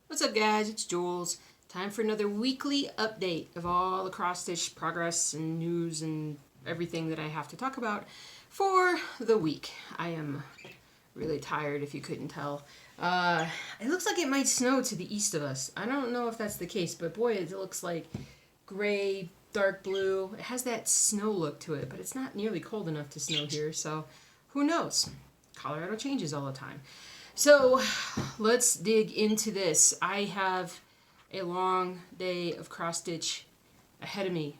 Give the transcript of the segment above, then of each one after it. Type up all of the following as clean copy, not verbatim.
What's up, guys? It's Jules. Time for another weekly update of all the cross-stitch progress and news and everything that I have to talk about for the week. I am really tired, if you couldn't tell. It looks like it might snow to the east of us. I don't know if that's the case, but boy, it looks like gray, dark blue. It has that snow look to it, but it's not nearly cold enough to snow here, so who knows? Colorado changes all the time. So let's dig into this. I have a long day of cross stitch ahead of me.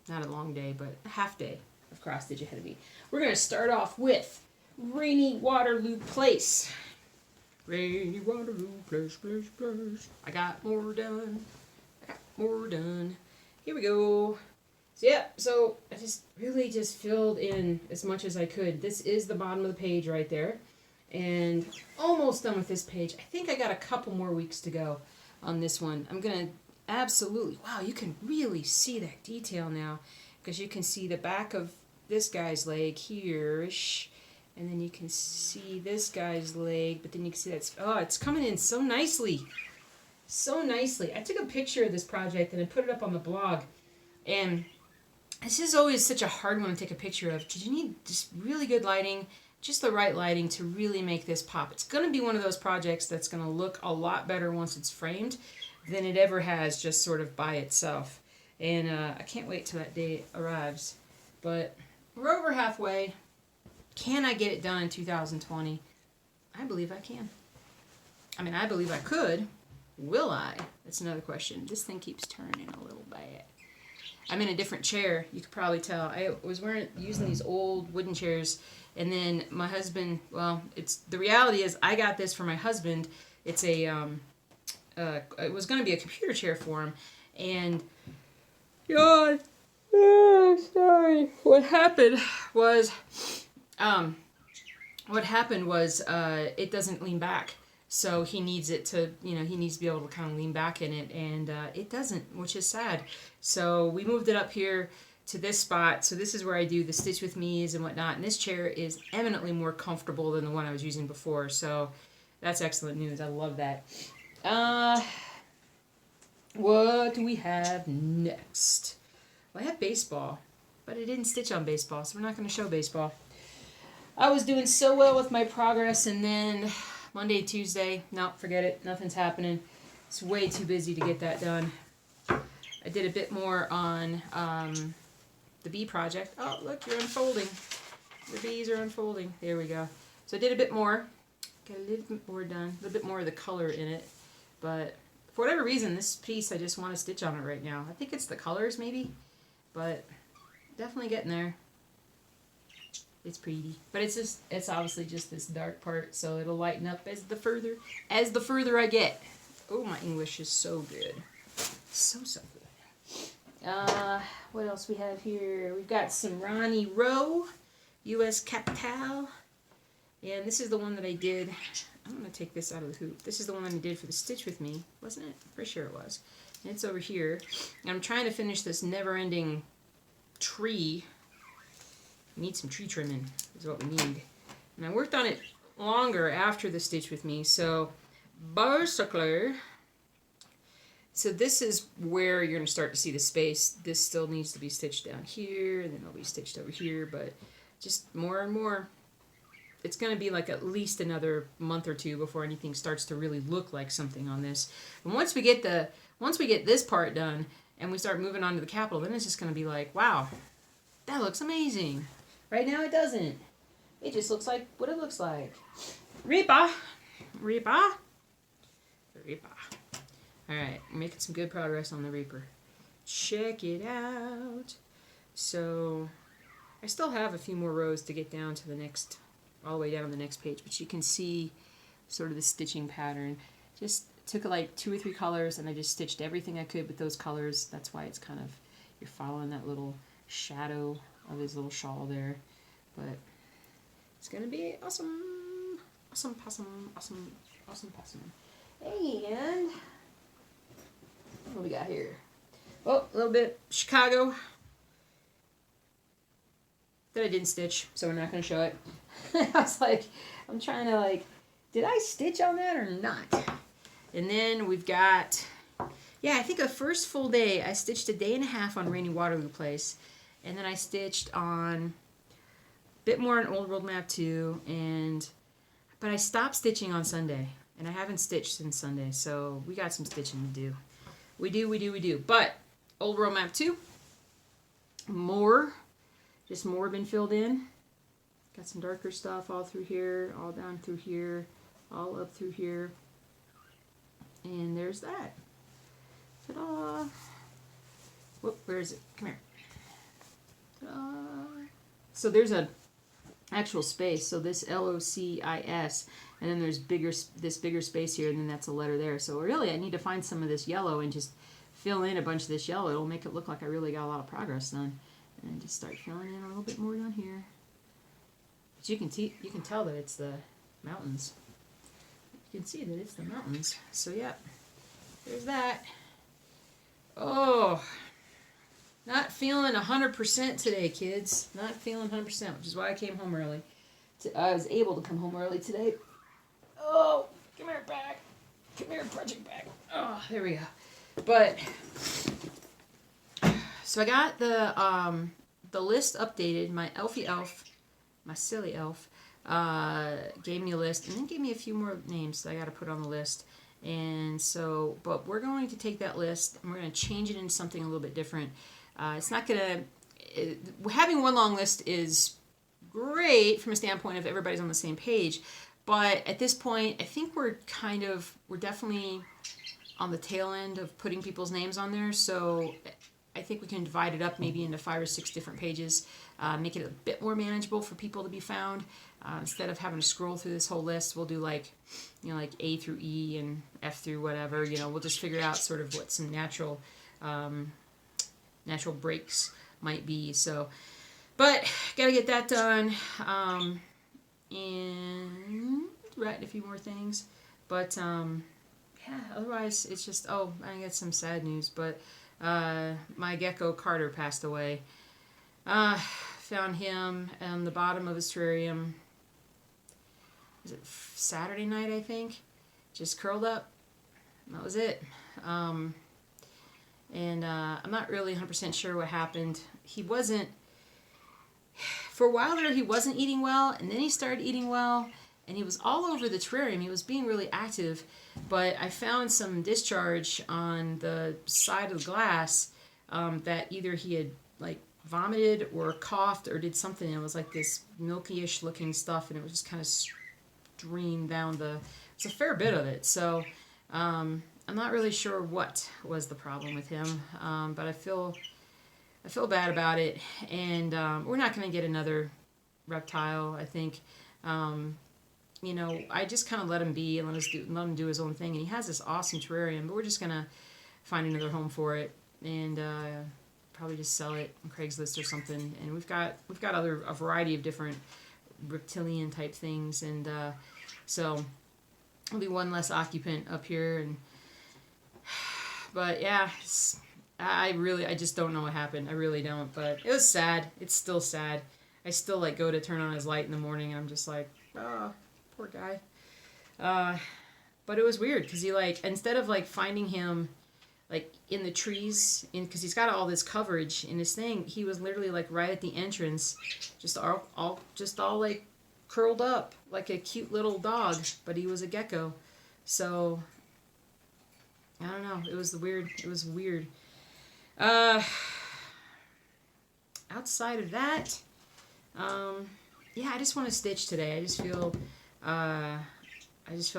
Not a long day, but a half day of cross stitch ahead of me. We're going to start off with Rainy Waterloo Place. Rainy Waterloo Place, place, place. I got more done. Here we go. So yeah, so I really just filled in as much as I could. This is the bottom of the page right there. And almost done with this page. I think I got a couple more weeks to go on this one. I'm going to absolutely, wow, you can really see that detail now. Because you can see the back of this guy's leg here. And then you can see this guy's leg. But then you can see that's, oh, it's coming in so nicely. So nicely. I took a picture of this project and I put it up on the blog. And this is always such a hard one to take a picture of. Because you need just really good lighting. Just the right lighting to really make this pop. It's going to be one of those projects that's going to look a lot better once it's framed than it ever has just sort of by itself. And I can't wait till that day arrives. But we're over halfway. Can I get it done in 2020? I believe I can. I mean, I believe I could. Will I? That's another question. This thing keeps turning a little bad. I'm in a different chair. You could probably tell. I was using these old wooden chairs. And then my husband, well, the reality is I got this for my husband. It's it was going to be a computer chair for him. And, God, sorry. What happened was it doesn't lean back. So he needs it to, he needs to be able to kind of lean back in it. And it doesn't, which is sad. So we moved it up here to this spot. So this is where I do the stitch with me's and whatnot. And this chair is eminently more comfortable than the one I was using before. So that's excellent news. I love that. What do we have next? Well, I have baseball, but I didn't stitch on baseball, so we're not going to show baseball. I was doing so well with my progress, and then Monday, Tuesday, no, forget it. Nothing's happening. It's way too busy to get that done. I did a bit more on the bee project. Oh, look, you're unfolding. The bees are unfolding. There we go. So I did a bit more. Got a little bit more done. A little bit more of the color in it. But for whatever reason, this piece, I just want to stitch on it right now. I think it's the colors, maybe. But definitely getting there. It's pretty. But it's obviously just this dark part. So it'll lighten up as the further I get. Oh, my English is so good. So good. What else we have here? We've got some Ronnie Rowe, U.S. Capital. And this is the one that I did. I'm going to take this out of the hoop. This is the one that I did for the Stitch With Me, wasn't it? For sure it was. And it's over here. And I'm trying to finish this never-ending tree. We need some tree trimming is what we need. And I worked on it longer after the Stitch With Me. So, basically, so this is where you're going to start to see the space. This still needs to be stitched down here, and then it'll be stitched over here, but just more and more. It's going to be like at least another month or two before anything starts to really look like something on this. And once we get this part done and we start moving on to the capital, then it's just going to be like, wow, that looks amazing. Right now it doesn't. It just looks like what it looks like. Reaper. Alright, making some good progress on the Reaper. Check it out. So, I still have a few more rows to get down to the next, all the way down to the next page, but you can see sort of the stitching pattern. Just took like 2 or 3 colors and I just stitched everything I could with those colors. That's why it's kind of, you're following that little shadow of his little shawl there. But it's going to be awesome. Awesome possum. And what do we got here? Oh, a little bit Chicago that I didn't stitch, so we're not going to show it. I was like, I'm trying to did I stitch on that or not? And then we've got, yeah, I think the first full day, I stitched a day and a half on Rainy Waterloo Place. And then I stitched on a bit more on Old World Map 2. But I stopped stitching on Sunday. And I haven't stitched since Sunday. So we got some stitching to do. We do. But Old World Map 2, more been filled in. Got some darker stuff all through here, all down through here, all up through here. And there's that. Ta-da! Whoop, where is it? Come here. Ta-da! So there's a actual space. So this LOCIS, and then there's this bigger space here, and then that's a letter there. So really, I need to find some of this yellow and just fill in a bunch of this yellow. It'll make it look like I really got a lot of progress done. And then just start filling in a little bit more down here. But you can tell that it's the mountains. You can see that it's the mountains. So yeah, there's that. Oh, not feeling 100% today, kids. Not feeling 100%, which is why I came home early. I was able to come home early today. Oh, come here, back. Come here, project back. Oh, there we go. But so I got the list updated. My Elfie Elf, my silly elf, gave me a list and then gave me a few more names that I got to put on the list. And so, but we're going to take that list and we're going to change it into something a little bit different. It's not going to, having one long list is great from a standpoint of everybody's on the same page. But at this point, I think we're definitely on the tail end of putting people's names on there. So I think we can divide it up maybe into 5 or 6 different pages, make it a bit more manageable for people to be found. Instead of having to scroll through this whole list, we'll do like A through E and F through whatever. We'll just figure out sort of what some natural breaks might be. So, but gotta get that done. And write a few more things. But yeah, otherwise it's just, oh, I got some sad news, but my gecko Carter passed away. Found him on the bottom of his terrarium. Was it Saturday night, I think? Just curled up. That was it. And I'm not really 100% sure what happened. He wasn't, for a while there, he wasn't eating well, and then he started eating well, and he was all over the terrarium. He was being really active, but I found some discharge on the side of the glass that either he had like vomited or coughed or did something. It was like this milky-ish looking stuff, and it was just kind of streamed down it's a fair bit of it. So I'm not really sure what was the problem with him, but I feel bad about it, and we're not going to get another reptile, I think. I just kind of let him be and let him do his own thing, and he has this awesome terrarium, but we're just going to find another home for it, and probably just sell it on Craigslist or something. And we've got a variety of different reptilian type things, and so there'll be one less occupant up here. But yeah, I just don't know what happened. I really don't. But it was sad. It's still sad. I still go to turn on his light in the morning, and I'm just like, oh, poor guy. But it was weird because he instead of finding him in the trees, because he's got all this coverage in his thing, he was literally right at the entrance, just all curled up like a cute little dog, but he was a gecko. So I don't know. It was weird. Outside of that, yeah, I just want to stitch today. I just feel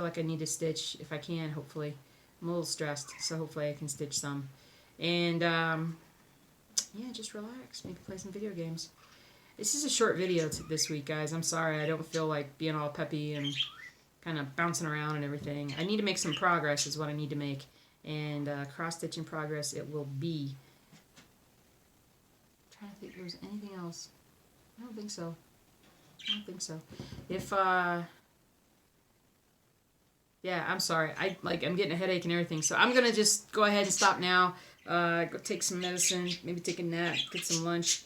like I need to stitch if I can. Hopefully, I'm a little stressed, so hopefully I can stitch some. And yeah, just relax. Maybe play some video games. This is a short video this week, guys. I'm sorry. I don't feel like being all peppy and kind of bouncing around and everything. I need to make some progress. Is what I need to make. And cross-stitching progress it will be. I'm trying to think if there was anything else. I don't think so. If yeah, I'm sorry. I'm getting a headache and everything, so I'm gonna just go ahead and stop now. Go take some medicine, maybe take a nap, get some lunch.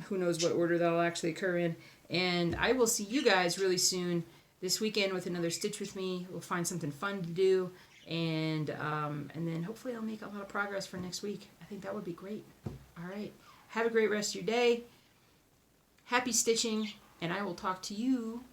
Who knows what order that'll actually occur in. And I will see you guys really soon this weekend with another Stitch With Me. We'll find something fun to do. And then hopefully I'll make a lot of progress for next week. I think that would be great. All right. Have a great rest of your day. Happy stitching, and I will talk to you